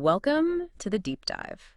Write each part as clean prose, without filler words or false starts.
Welcome to the deep dive.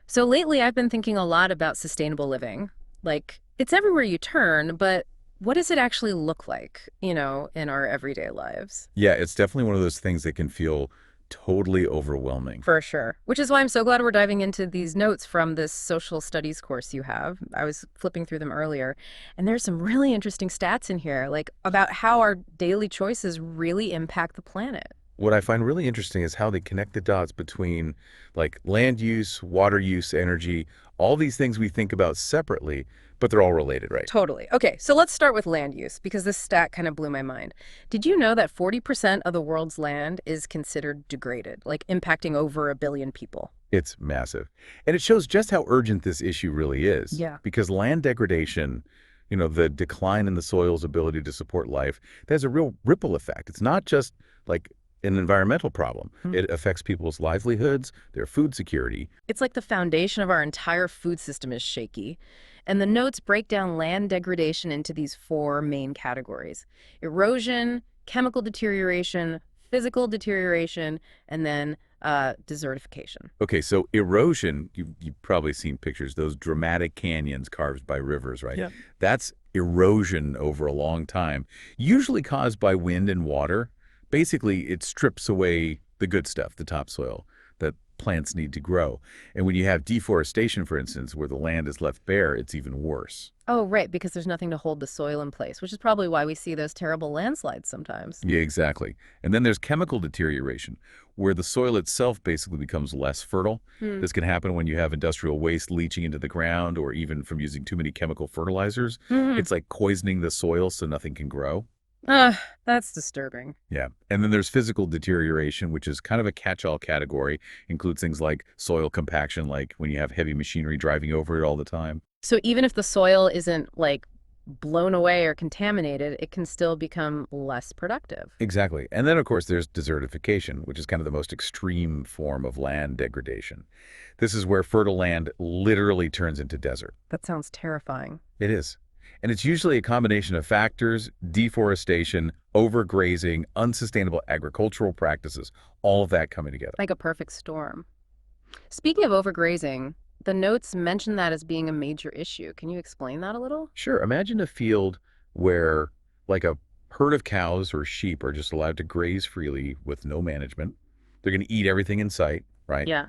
So lately I've been thinking a lot about sustainable living. Like, it's everywhere you turn, but what does it actually look like, in our everyday lives? Yeah, it's definitely one of those things that can feel totally overwhelming. For sure. Which is why I'm so glad we're diving into these notes from this social studies course you have. I was flipping through them earlier, and there's some really interesting stats in here, like about how our daily choices really impact the planet. What I find really interesting is how they connect the dots between like land use, water use, energy, all these things we think about separately, but they're all related, right? Totally. Okay, so let's start with land use because this stat kind of blew my mind. Did you know that 40% of the world's land is considered degraded, like impacting over a billion people? It's massive. And it shows just how urgent this issue really is Yeah. because land degradation, the decline in the soil's ability to support life, there's a real ripple effect. It's not just like an environmental problem. Mm. It affects people's livelihoods, their food security. It's like the foundation of our entire food system is shaky. And the notes break down land degradation into these four main categories: erosion, chemical deterioration, physical deterioration, and then desertification. Okay, so erosion, you've probably seen pictures, those dramatic canyons carved by rivers, right? Yeah. That's erosion over a long time, usually caused by wind and water. Basically, it strips away the good stuff, the topsoil that plants need to grow. And when you have deforestation, for instance, where the land is left bare, it's even worse. Oh, right, because there's nothing to hold the soil in place, which is probably why we see those terrible landslides sometimes. Yeah, exactly. And then there's chemical deterioration, where the soil itself basically becomes less fertile. Hmm. This can happen when you have industrial waste leaching into the ground or even from using too many chemical fertilizers. Hmm. It's like poisoning the soil so nothing can grow. That's disturbing. Yeah. And then there's physical deterioration, which is kind of a catch-all category, includes things like soil compaction, like when you have heavy machinery driving over it all the time. So even if the soil isn't like blown away or contaminated, it can still become less productive. Exactly. And then, of course, there's desertification, which is kind of the most extreme form of land degradation. This is where fertile land literally turns into desert. That sounds terrifying. It is. And it's usually a combination of factors: deforestation, overgrazing, unsustainable agricultural practices, all of that coming together. Like a perfect storm. Speaking of overgrazing, the notes mention that as being a major issue. Can you explain that a little? Sure, imagine a field where like a herd of cows or sheep are just allowed to graze freely with no management. They're going to eat everything in sight, right? Yeah.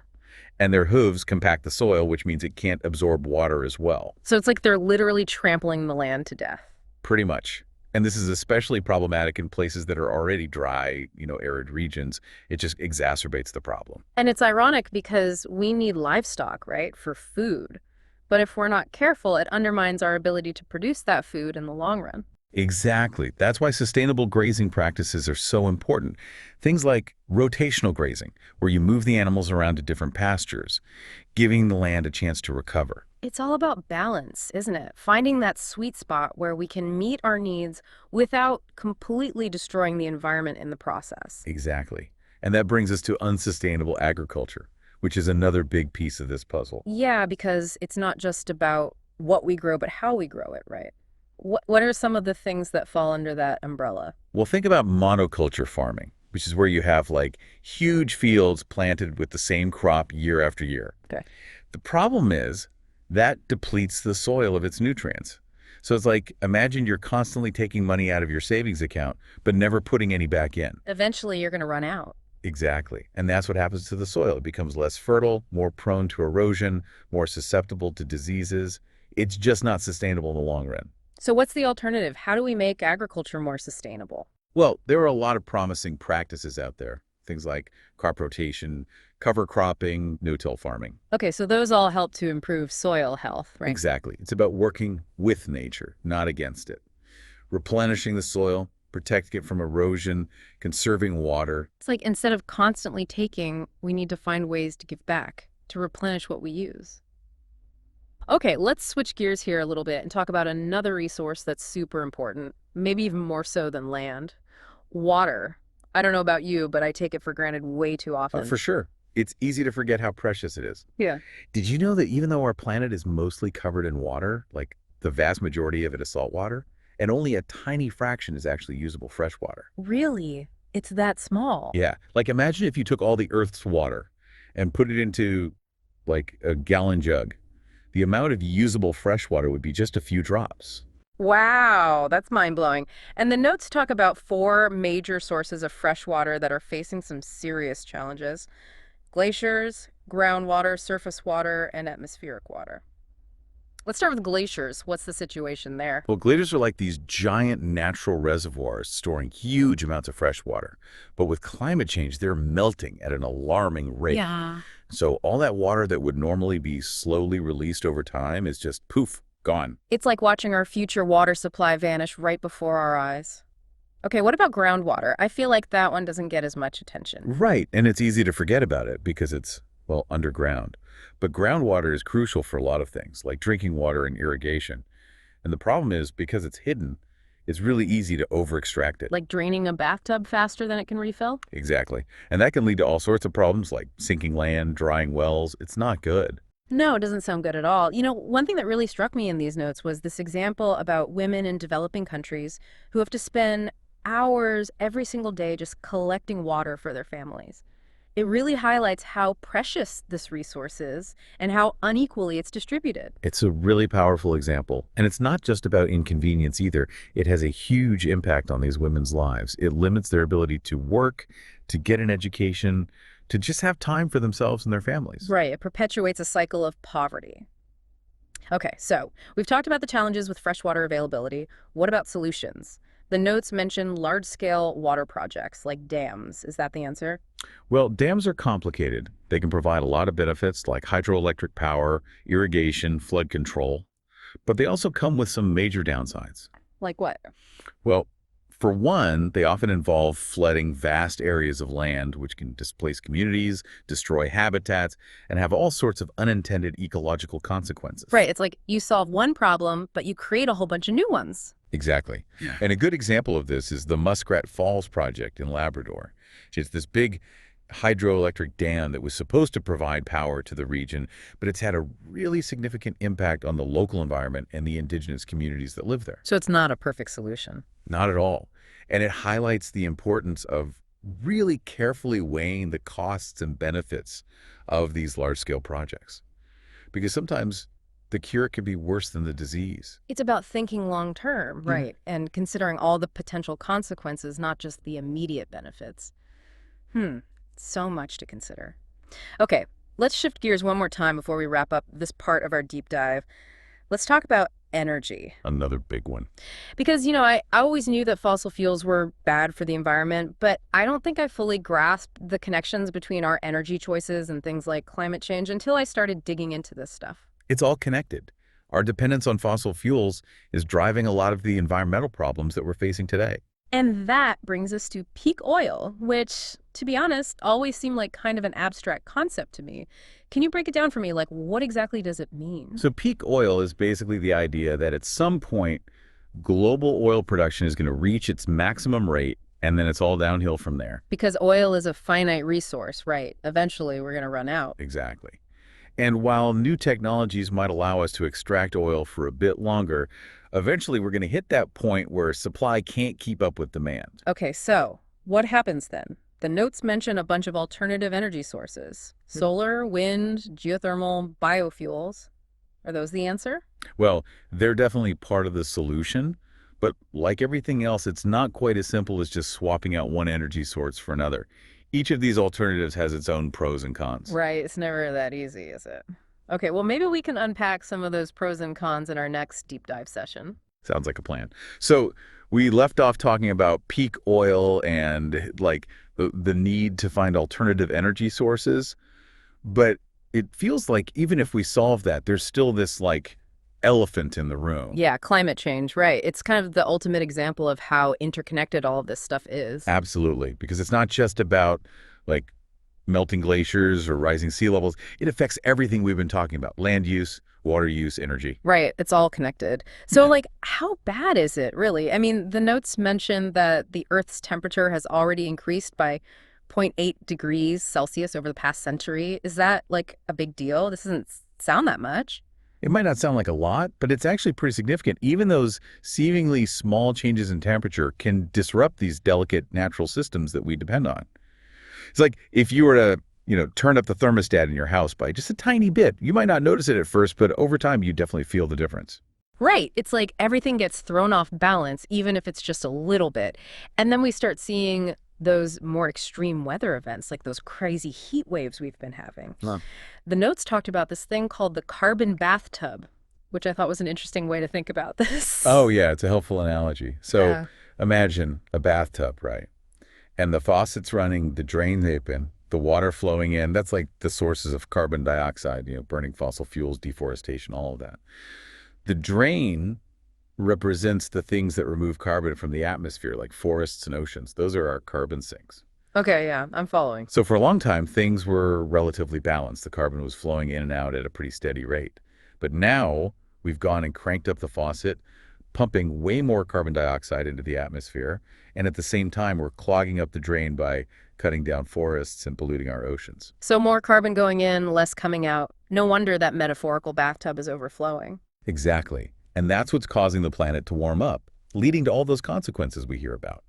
And their hooves compact the soil, which means it can't absorb water as well, So it's like they're literally trampling the land to death. pretty much. And this is especially problematic in places that are already dry, arid regions. It just exacerbates the problem. And it's ironic because we need livestock, right, for food. But if we're not careful, it undermines our ability to produce that food in the long run. Exactly. That's why sustainable grazing practices are so important. Things like rotational grazing, where you move the animals around to different pastures, giving the land a chance to recover. It's all about balance, isn't it? Finding that sweet spot where we can meet our needs without completely destroying the environment in the process. Exactly. And that brings us to unsustainable agriculture, which is another big piece of this puzzle. Yeah, because it's not just about what we grow, but how we grow it, right? What are some of the things that fall under that umbrella? Well, think about monoculture farming, which is where you have like huge fields planted with the same crop year after year. Okay. The problem is that depletes the soil of its nutrients. So it's like, imagine you're constantly taking money out of your savings account, but never putting any back in. Eventually, you're going to run out. Exactly. And that's what happens to the soil. It becomes less fertile, more prone to erosion, more susceptible to diseases. It's just not sustainable in the long run. So what's the alternative? How do we make agriculture more sustainable? Well, there are a lot of promising practices out there. Things like crop rotation, cover cropping, no-till farming. Okay, so those all help to improve soil health, right? Exactly. It's about working with nature, not against it. Replenishing the soil, protecting it from erosion, conserving water. It's like instead of constantly taking, we need to find ways to give back, to replenish what we use. Okay, let's switch gears here a little bit and talk about another resource that's super important, maybe even more so than land: water. I don't know about you, but I take it for granted way too For often. sure. It's easy to forget how precious it is. Yeah. Did you know that even though our planet is mostly covered in water, like the vast majority of it is salt water, and only a tiny fraction is actually usable fresh water? Really? It's that small? Yeah, like imagine if you took all the Earth's water, and put it into like a gallon jug, the amount of usable fresh water would be just a few drops. Wow, that's mind-blowing. And the notes talk about four major sources of fresh water that are facing some serious challenges: glaciers, groundwater, surface water, and atmospheric water. Let's start with glaciers. What's the situation there? Well, glaciers are like these giant natural reservoirs storing huge amounts of fresh water. But with climate change, they're melting at an alarming rate. Yeah. So all that water that would normally be slowly released over time is just poof, gone. It's like watching our future water supply vanish right before our eyes. Okay, what about groundwater? I feel like that one doesn't get as much attention. Right, and it's easy to forget about it because it's, well, underground. But groundwater is crucial for a lot of things, like drinking water and irrigation. And the problem is, because it's hidden, it's really easy to over-extract it. Like draining a bathtub faster than it can refill? Exactly. And that can lead to all sorts of problems like sinking land, drying wells. It's not good. No, it doesn't sound good at all. One thing that really struck me in these notes was this example about women in developing countries who have to spend hours every single day just collecting water for their families. It really highlights how precious this resource is and how unequally it's distributed. It's a really powerful example. And it's not just about inconvenience either. It has a huge impact on these women's lives. It limits their ability to work, to get an education, to just have time for themselves and their families. Right, it perpetuates a cycle of poverty. Okay, so we've talked about the challenges with freshwater availability. What about solutions? The notes mention large-scale water projects like dams. Is that the answer? Well, dams are complicated. They can provide a lot of benefits like hydroelectric power, irrigation, flood control, but they also come with some major downsides. Like what? Well, for one, they often involve flooding vast areas of land, which can displace communities, destroy habitats, and have all sorts of unintended ecological consequences. Right, it's like you solve one problem, but you create a whole bunch of new ones. Exactly. Yeah. And a good example of this is the Muskrat Falls project in Labrador. It's this big hydroelectric dam that was supposed to provide power to the region, but it's had a really significant impact on the local environment and the indigenous communities that live there. So it's not a perfect solution. Not at all. And it highlights the importance of really carefully weighing the costs and benefits of these large-scale projects. Because sometimes the cure can be worse than the disease. It's about thinking long term, right? And considering all the potential consequences, not just the immediate benefits. So much to consider. Okay, let's shift gears one more time before we wrap up this part of our deep dive. Let's talk about energy. Another big one. Because, I always knew that fossil fuels were bad for the environment, but I don't think I fully grasped the connections between our energy choices and things like climate change until I started digging into this stuff. It's all connected. Our dependence on fossil fuels is driving a lot of the environmental problems that we're facing today. And that brings us to peak oil, which, to be honest, always seemed like kind of an abstract concept to me. Can you break it down for me? Like, what exactly does it mean? So peak oil is basically the idea that at some point, global oil production is going to reach its maximum rate, and then it's all downhill from there. Because oil is a finite resource, right? Eventually, we're going to run out. Exactly. And while new technologies might allow us to extract oil for a bit longer, eventually we're going to hit that point where supply can't keep up with demand. Okay, so what happens then? The notes mention a bunch of alternative energy sources: solar, wind, geothermal, biofuels. Are those the answer? Well, they're definitely part of the solution, but like everything else, it's not quite as simple as just swapping out one energy source for another. Each of these alternatives has its own pros and cons. Right, it's never that easy, is it? Okay, well, maybe we can unpack some of those pros and cons in our next deep dive session. Sounds like a plan. So we left off talking about peak oil and like the need to find alternative energy sources, but it feels like even if we solve that, there's still this like elephant in the room. Yeah, climate change, right. It's kind of the ultimate example of how interconnected all of this stuff is. Absolutely, because it's not just about like melting glaciers or rising sea levels. It affects everything we've been talking about: land use, water use, energy. Right, it's all connected. So, like, how bad is it, really? I mean, the notes mention that the Earth's temperature has already increased by 0.8 degrees Celsius over the past century. Is that, like, a big deal? This doesn't sound that much. It might not sound like a lot, but it's actually pretty significant. Even those seemingly small changes in temperature can disrupt these delicate natural systems that we depend on. It's like if you were to turn up the thermostat in your house by just a tiny bit. You might not notice it at first, but over time, you definitely feel the difference. Right. It's like everything gets thrown off balance, even if it's just a little bit. And then we start seeing those more extreme weather events, like those crazy heat waves we've been having. Huh. The notes talked about this thing called the carbon bathtub, which I thought was an interesting way to think about Oh, this. yeah, it's a helpful analogy. So Yeah. imagine a bathtub, right? And the faucet's running, the drain's open, the water flowing in. That's like the sources of carbon dioxide, burning fossil fuels, deforestation, all of that. The drain represents the things that remove carbon from the atmosphere, like forests and oceans. Those are our carbon sinks. Okay, yeah, I'm following. So for a long time, things were relatively balanced. The carbon was flowing in and out at a pretty steady rate. But now we've gone and cranked up the faucet, pumping way more carbon dioxide into the atmosphere. And at the same time, we're clogging up the drain by cutting down forests and polluting our oceans. So more carbon going in, less coming out. No wonder that metaphorical bathtub is overflowing. Exactly. And that's what's causing the planet to warm up, leading to all those consequences we hear about.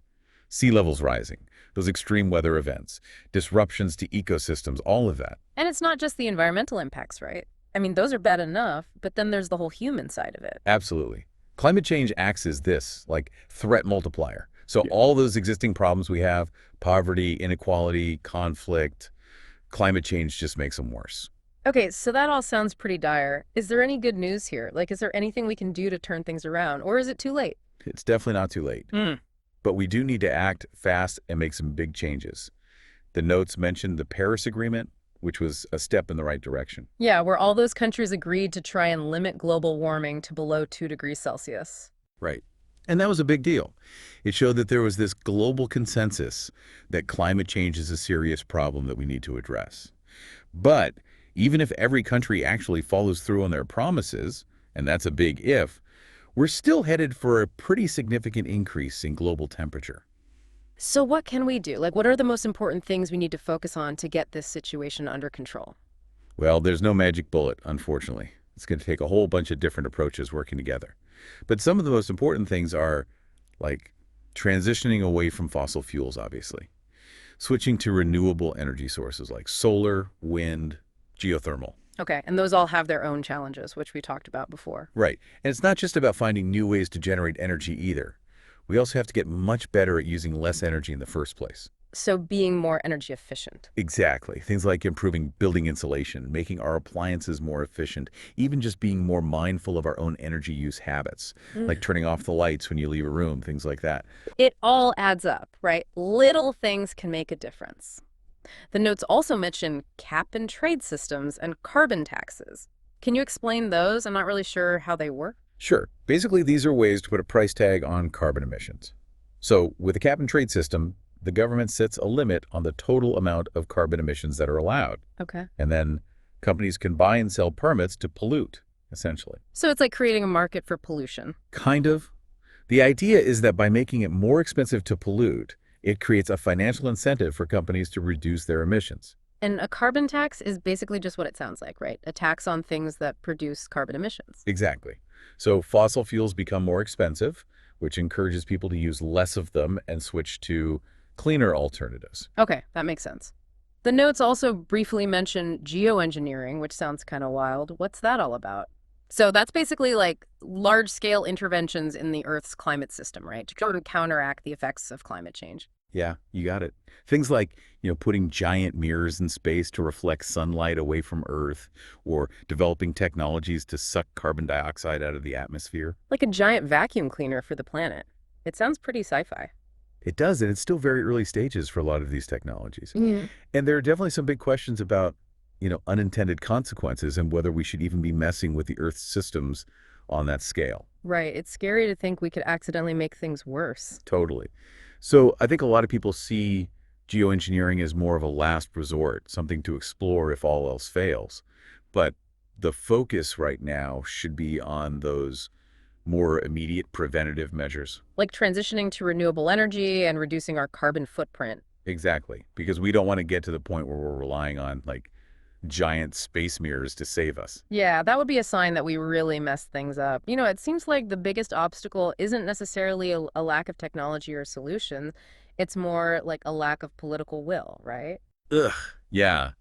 Sea levels rising, those extreme weather events, disruptions to ecosystems, all of that. And it's not just the environmental impacts, right? I mean, those are bad enough, but then there's the whole human side of it. Absolutely. Climate change acts as this, like threat multiplier. So all those existing problems we have, poverty, inequality, conflict, climate change just makes them worse. Okay, so that all sounds pretty dire. Is there any good news here? Like, is there anything we can do to turn things around, or is it too late? It's definitely not too late. Mm. But we do need to act fast and make some big changes. The notes mentioned the Paris Agreement, which was a step in the right direction. Yeah, where all those countries agreed to try and limit global warming to below 2 degrees Celsius. Right. And that was a big deal. It showed that there was this global consensus that climate change is a serious problem that we need to address. But even if every country actually follows through on their promises, and that's a big if, we're still headed for a pretty significant increase in global temperature. So what can we do? Like, what are the most important things we need to focus on to get this situation under control? Well, there's no magic bullet, unfortunately. It's going to take a whole bunch of different approaches working together. But some of the most important things are like transitioning away from fossil fuels, obviously, switching to renewable energy sources like solar, wind, geothermal. Okay, and those all have their own challenges, which we talked about before. Right. And it's not just about finding new ways to generate energy either. We also have to get much better at using less energy in the first place. So being more energy efficient. Exactly. Things like improving building insulation, making our appliances more efficient, even just being more mindful of our own energy use habits, like turning off the lights when you leave a room, things like that. It all adds up, right? Little things can make a difference. The notes also mention cap and trade systems and carbon taxes. Can you explain those? I'm not really sure how they work. Sure. Basically, these are ways to put a price tag on carbon emissions. So with a cap and trade system, the government sets a limit on the total amount of carbon emissions that are allowed. Okay. And then companies can buy and sell permits to pollute, essentially. So it's like creating a market for pollution. Kind of. The idea is that by making it more expensive to pollute, it creates a financial incentive for companies to reduce their emissions. And a carbon tax is basically just what it sounds like, right? A tax on things that produce carbon emissions. Exactly. So fossil fuels become more expensive, which encourages people to use less of them and switch to cleaner alternatives. Okay, that makes sense. The notes also briefly mention geoengineering, which sounds kind of wild. What's that all about? So that's basically like large-scale interventions in the Earth's climate system, right? To try to counteract the effects of climate change. Yeah, you got it. Things like, putting giant mirrors in space to reflect sunlight away from Earth, or developing technologies to suck carbon dioxide out of the atmosphere. Like a giant vacuum cleaner for the planet. It sounds pretty sci-fi. It does, and it's still very early stages for a lot of these technologies. Yeah. And there are definitely some big questions about, unintended consequences and whether we should even be messing with the Earth's systems on that scale. Right. It's scary to think we could accidentally make things worse. Totally. So I think a lot of people see geoengineering as more of a last resort, something to explore if all else fails. But the focus right now should be on those more immediate preventative measures. Like transitioning to renewable energy and reducing our carbon footprint. Exactly. Because we don't want to get to the point where we're relying on like giant space mirrors to save us. Yeah, that would be a sign that we really messed things up. It seems like the biggest obstacle isn't necessarily a lack of technology or solution. It's more like a lack of political will, right? Ugh. Yeah.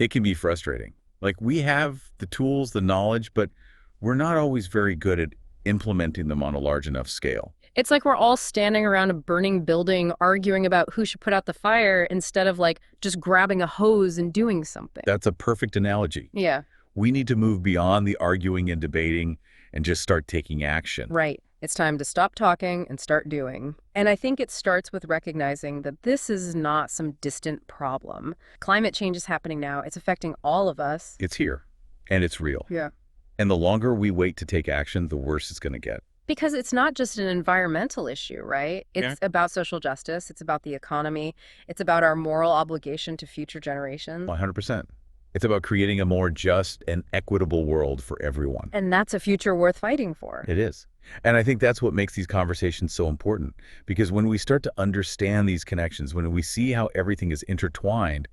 It can be frustrating. Like we have the tools, the knowledge, but we're not always very good at implementing them on a large enough scale. It's like we're all standing around a burning building arguing about who should put out the fire instead of like just grabbing a hose and doing something. That's a perfect analogy. Yeah, We need to move beyond the arguing and debating and just start taking action. right. It's time to stop talking and start doing. And I think it starts with recognizing that this is not some distant problem. Climate change is happening now. It's affecting all of us. It's here, and it's real. Yeah. And the longer we wait to take action, the worse it's going to get. Because it's not just an environmental issue, right? Yeah. It's about social justice. It's about the economy. It's about our moral obligation to future generations. 100%. It's about creating a more just and equitable world for everyone. And that's a future worth fighting for. It is. And I think that's what makes these conversations so important. Because when we start to understand these connections, when we see how everything is intertwined,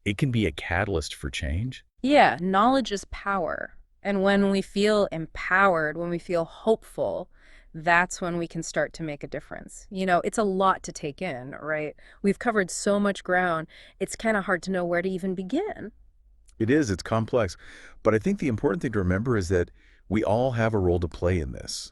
it can be a catalyst for change. Yeah, knowledge is power. And when we feel empowered, when we feel hopeful, that's when we can start to make a difference. You know, it's a lot to take in, right? We've covered so much ground, it's kind of hard to know where to even begin. It is, it's complex. But I think the important thing to remember is that we all have a role to play in this.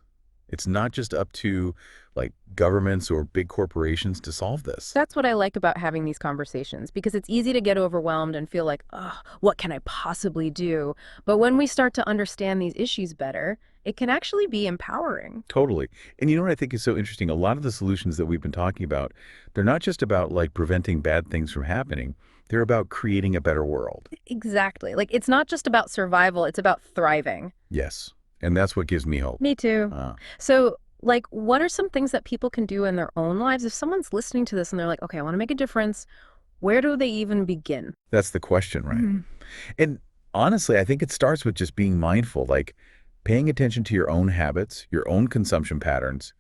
It's not just up to like governments or big corporations to solve this. That's what I like about having these conversations, because it's easy to get overwhelmed and feel like, oh, what can I possibly do? But when we start to understand these issues better, it can actually be empowering. Totally. And you know what I think is so interesting? A lot of the solutions that we've been talking about, they're not just about like preventing bad things from happening. They're about creating a better world. Exactly. Like, it's not just about survival, it's about thriving. Yes. And that's what gives me hope. Me too. Uh, So, like, what are some things that people can do in their own lives? If someone's listening to this and they're like, okay, I want to make a difference, where do they even begin? that's the question, right? Mhm. And honestly, I think it starts with just being mindful, like paying attention to your own habits, your own consumption patterns,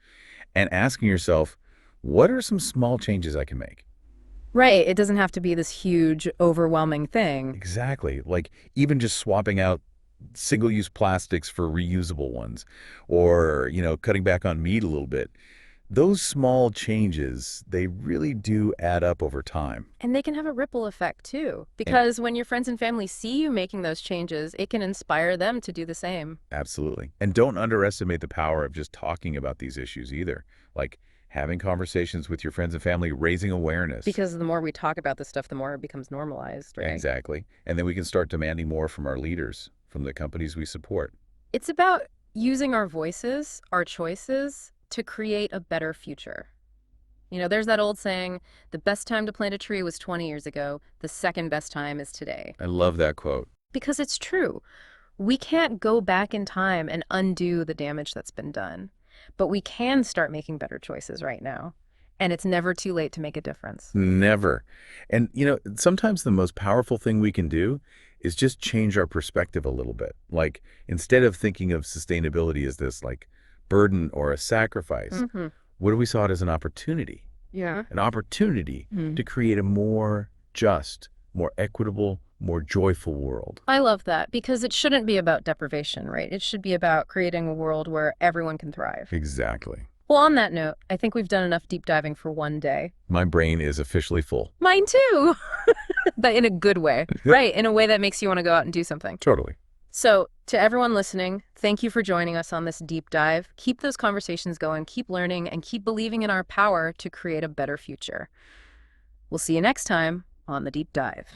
and asking yourself, what are some small changes I can make? Right. It doesn't have to be this huge, overwhelming thing. Exactly. Like even just swapping out single-use plastics for reusable ones or, cutting back on meat a little bit. Those small changes, they really do add up over time. And they can have a ripple effect too, And because when your friends and family see you making those changes, it can inspire them to do the same. absolutely. And don't underestimate the power of just talking about these issues either. Like having conversations with your friends and family, raising awareness. Because the more we talk about this stuff, the more it becomes normalized, right? Exactly. And then we can start demanding more from our leaders, from the companies we support. It's about using our voices, our choices, to create a better future. You know, there's that old saying, the best time to plant a tree was 20 years ago, the second best time is today. I love that quote. Because it's true. We can't go back in time and undo the damage that's been done, but we can start making better choices right now. And it's never too late to make a difference. Never. And, sometimes the most powerful thing we can do is just change our perspective a little bit. Like, instead of thinking of sustainability as this, like, burden or a sacrifice, Hmm. what do we saw it as an opportunity? Yeah. An opportunity Hmm. to create a more just, more equitable, more joyful world. I love that, because it shouldn't be about deprivation, right? It should be about creating a world where everyone can thrive. Exactly. Well, on that note, I think we've done enough deep diving for one day. My brain is officially full. Mine too. But in a good way, right? In a way that makes you want to go out and do something. Totally. So, to everyone listening, thank you for joining us on this deep dive. Keep those conversations going, keep learning, and keep believing in our power to create a better future. We'll see you next time on The Deep Dive.